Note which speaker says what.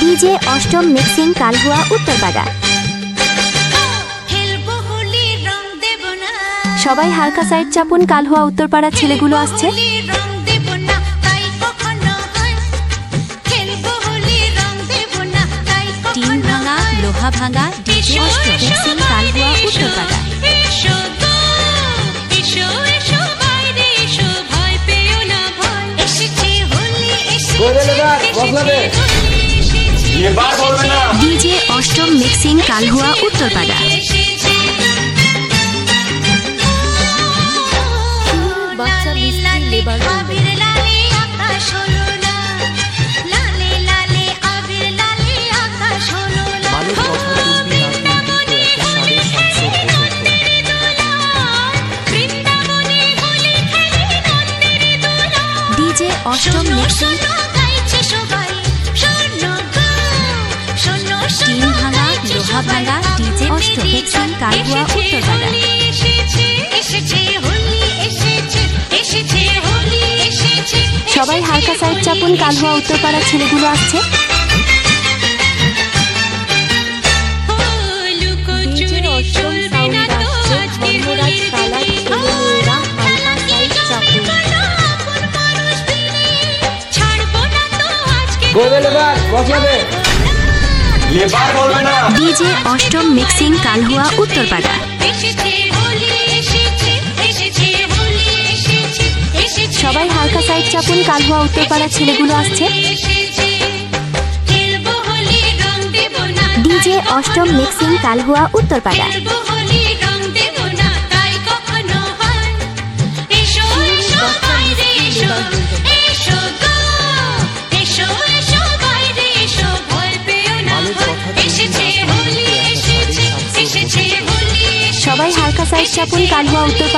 Speaker 1: DJ অষ্টম mixing কালহুয়া Uttarpara. সবাই হালকা সাইড চাপুন, কালহুয়া উত্তরপাড়া ছেলেগুলো আসছে। টিন ভাঙা লোহা ভাঙা ডিজে অষ্টম মিক্সিং কালহুয়া উত্তরপাড়া। ডিজে অষ্টম মিক্সিং কালহুয়া উত্তরপাড়া। বাচ্চা মিস্ত্রি লেবার ডিজে অষ্টম মিক্সিং টিন ভাঙা লোহা ভাঙা ডিজে অষ্টম মিক্সিং কালহুয়া উত্তরপাড়া। সবাই হালকা সাইড চাপুন, কালহুয়া উত্তরপাড়া ছেলেগুলো আসছে। ডিজে অষ্টম মিক্সিং কালহুয়া উত্তরপাড়া। সবাই হালকা সাইড চাপুন, কালহুয়া উত্তরপাড়া ছেলেগুলো আসছে। ডিজে অষ্টম মিক্সিং কালহুয়া উত্তরপাড়া। সবাই হালকা সাইড চাপুন, কালহুয়া উত্তরপাড়া।